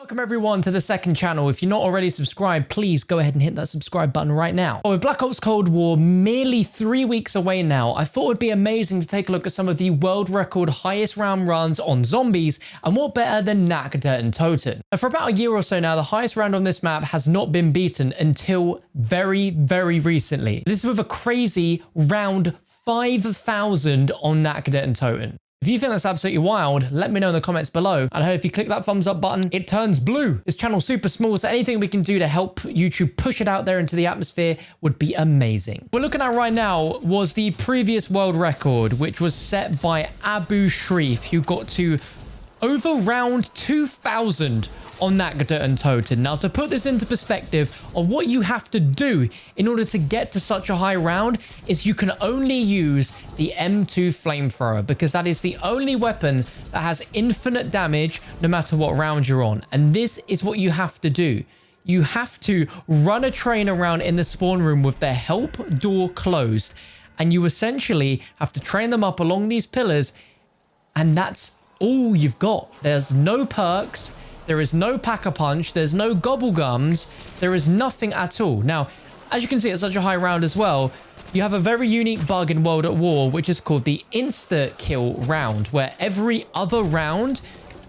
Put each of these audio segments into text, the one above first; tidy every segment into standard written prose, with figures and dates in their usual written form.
Welcome everyone to the second channel. If you're not already subscribed, please go ahead and hit that subscribe button right now. With Black Ops Cold War merely 3 weeks away now, I thought it would be amazing to take a look at some of the world record highest round runs on zombies, and what better than Nacht Der Untoten. For about a year or so now, the highest round on this map has not been beaten until very recently. This is with a crazy round 5,000 on Nacht Der Untoten. If you think that's absolutely wild, let me know in the comments below. And I heard if you click that thumbs up button, it turns blue. This channel's super small, so anything we can do to help YouTube push it out there into the atmosphere would be amazing. What we're looking at right now was the previous world record, which was set by Abu Shrif, who got to over round 2,000 on Nacht Der Untoten. Now, to put this into perspective of what you have to do in order to get to such a high round is you can only use the M2 flamethrower, because that is the only weapon that has infinite damage no matter what round you're on. And this is what you have to do. You have to run a train around in the spawn room with the help door closed, and you essentially have to train them up along these pillars, and that's all you've got. There's no perks. There is no pack-a-punch, there's no gobble gums, there is nothing at all. Now, as you can see, at such a high round as well, you have a very unique bug in World at War, which is called the insta-kill round, where every other round,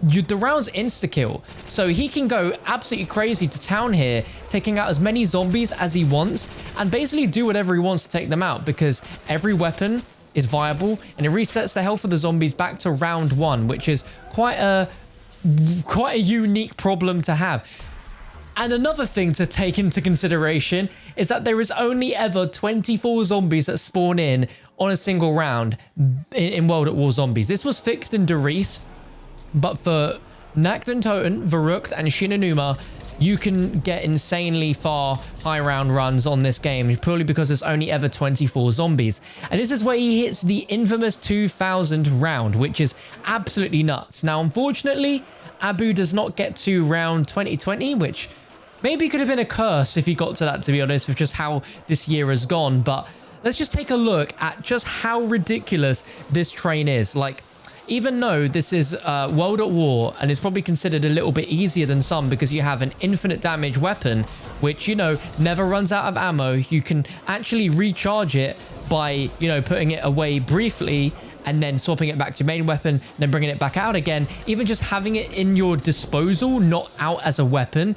the round's insta-kill. So he can go absolutely crazy to town here, taking out as many zombies as he wants, and basically do whatever he wants to take them out, because every weapon is viable, and it resets the health of the zombies back to round 1, which is quite a unique problem to have. And another thing to take into consideration is that there is only ever 24 zombies that spawn in on a single round in World at War Zombies. This was fixed in Darius, but for Nacht Der Untoten, Verrückt, and Shinonuma, you can get insanely far high round runs on this game purely because there's only ever 24 zombies. And this is where he hits the infamous 2,000 round, which is absolutely nuts. Now, unfortunately, Abu does not get to round 2020, which maybe could have been a curse if he got to that, to be honest, with just how this year has gone. But let's just take a look at just how ridiculous this train is. Like, even though this is World at War and is probably considered a little bit easier than some because you have an infinite damage weapon, which, you know, never runs out of ammo. You can actually recharge it by, you know, putting it away briefly and then swapping it back to your main weapon, and then bringing it back out again. Even just having it in your disposal, not out as a weapon,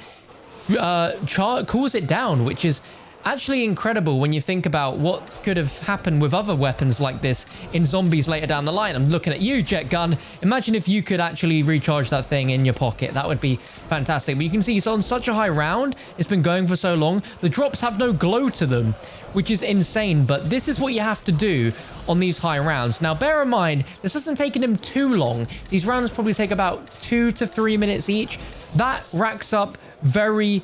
cools it down, which is actually incredible when you think about what could have happened with other weapons like this in zombies later down the line. I'm looking at you, Jet Gun. Imagine if you could actually recharge that thing in your pocket. That would be fantastic. But you can see it's on such a high round. It's been going for so long. The drops have no glow to them, which is insane. But this is what you have to do on these high rounds. Now, bear in mind, this hasn't taken him too long. These rounds probably take about 2 to 3 minutes each. That racks up very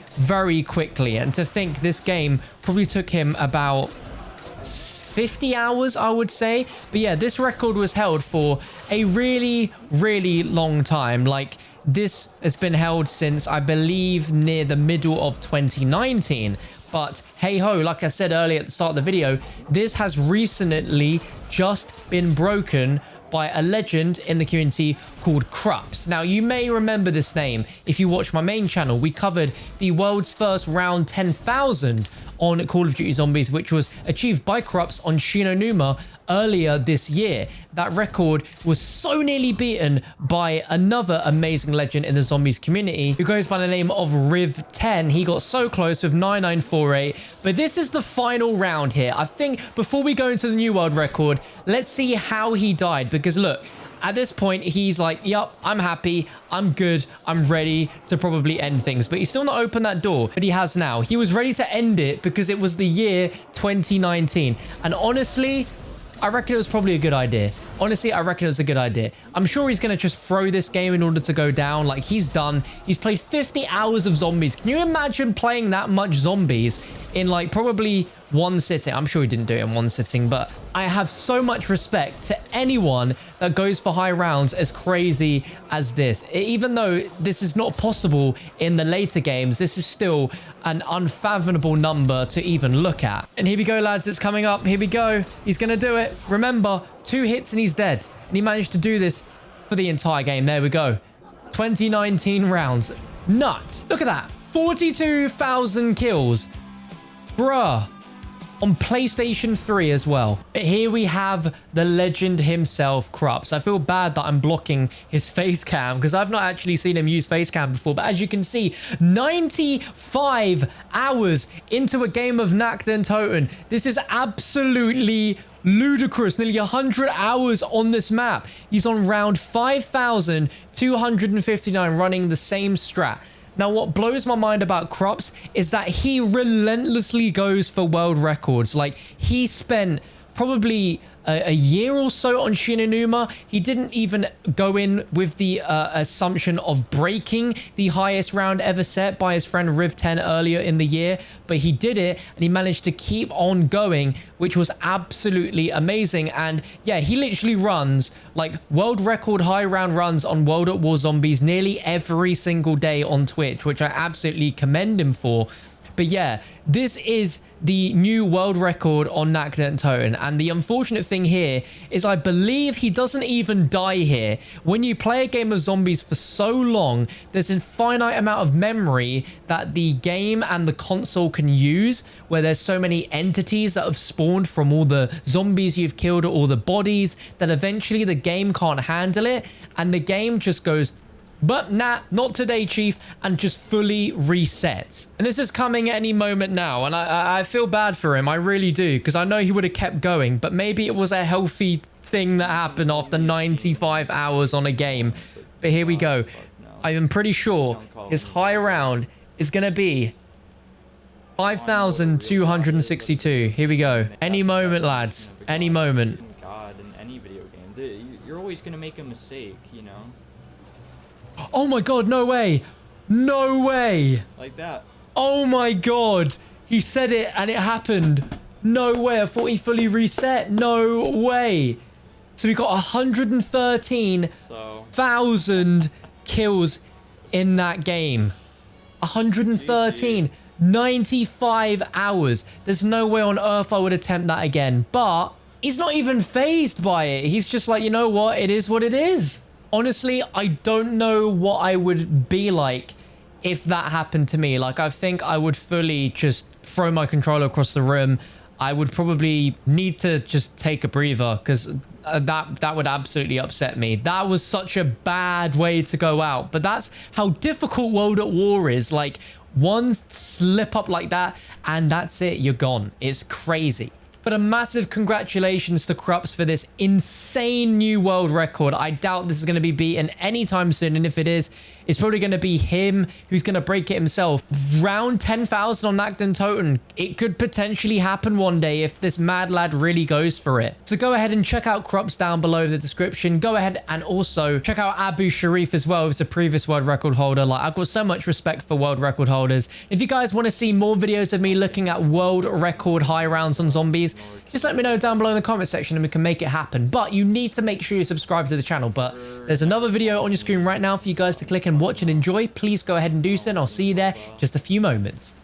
quickly, and to think this game probably took him about 50 hours, I would say. But yeah, this record was held for a really long time. Like, this has been held since, I believe, near the middle of 2019. But hey ho, like I said earlier at the start of the video, this has recently just been broken by a legend in the community called Cruppz. Now, you may remember this name if you watch my main channel. We covered the world's first round 10,000 on Call of Duty Zombies, which was achieved by Cruppz on Shinonuma earlier this year. That record was so nearly beaten by another amazing legend in the zombies community who goes by the name of Riv10. He got so close with 9948. But this is the final round here. I think before we go into the new world record, let's see how he died, because look, at this point, he's like, yup, I'm happy, I'm good, I'm ready to probably end things. But he's still not opened that door, but he has now. He was ready to end it because it was the year 2019. And honestly, I reckon it was probably a good idea. Honestly, I reckon it was a good idea. I'm sure he's going to just throw this game in order to go down. Like, he's done. He's played 50 hours of zombies. Can you imagine playing that much zombies in, like, probably one sitting? I'm sure he didn't do it in one sitting, but I have so much respect to anyone that goes for high rounds as crazy as this. Even though this is not possible in the later games, this is still an unfathomable number to even look at. And here we go, lads. It's coming up. Here we go. He's going to do it. Remember, 2 hits and he's dead. And he managed to do this for the entire game. There we go. 2019 rounds. nuts. Look at that. 42,000 kills. Bruh. On PlayStation 3 as well. Here we have the legend himself, Cruppz. I feel bad that I'm blocking his face cam because I've not actually seen him use face cam before. But as you can see, 95 hours into a game of Nacht Der Untoten. This is absolutely ludicrous. Nearly 100 hours on this map. He's on round 5,259 running the same strat. Now, what blows my mind about Cruppz is that he relentlessly goes for world records. Like, he spent probably a year or so on Shinonuma. He didn't even go in with the assumption of breaking the highest round ever set by his friend Riv10 earlier in the year, but he did it and he managed to keep on going, which was absolutely amazing. And yeah, he literally runs like world record high round runs on World at War Zombies nearly every single day on Twitch, which I absolutely commend him for. But yeah, this is the new world record on Nacht Der Untoten. And the unfortunate thing here is I believe he doesn't even die here. When you play a game of zombies for so long, there's a finite amount of memory that the game and the console can use, where there's so many entities that have spawned from all the zombies you've killed or all the bodies, that eventually the game can't handle it. And the game just goes, but nah, not today, Chief, and just fully resets. And this is coming any moment now, and I feel bad for him. I really do, because I know he would have kept going, but maybe it was a healthy thing that happened after 95 hours on a game. But here we go. I am pretty sure his high round is going to be 5,262. Here we go. Any moment, lads. Any moment. God, in any video game, you're always going to make a mistake, you know? Oh my god, no way. No way. Like that. Oh my god. He said it and it happened. No way. I thought he fully reset. No way. So we got 113,000 kills in that game. 113. 95 hours. There's no way on earth I would attempt that again. But he's not even fazed by it. He's just like, you know what? It is what it is. Honestly, I don't know what I would be like if that happened to me. Like, I think I would fully just throw my controller across the room. I would probably need to just take a breather because that would absolutely upset me. That was such a bad way to go out. But that's how difficult World at War is. Like, one slip up like that and that's it. You're gone. It's crazy. But a massive congratulations to Cruppz for this insane new world record. I doubt this is going to be beaten anytime soon. And if it is, it's probably going to be him who's going to break it himself. Round 10,000 on Nacht Der Untoten. It could potentially happen one day if this mad lad really goes for it. So go ahead and check out Cruppz down below in the description. Go ahead and also check out Abu Sharif as well, who's a previous world record holder. Like, I've got so much respect for world record holders. If you guys want to see more videos of me looking at world record high rounds on zombies, just let me know down below in the comment section and we can make it happen. But you need to make sure you subscribe to the channel. But there's another video on your screen right now for you guys to click and watch and enjoy. Please go ahead and do so, and I'll see you there in just a few moments.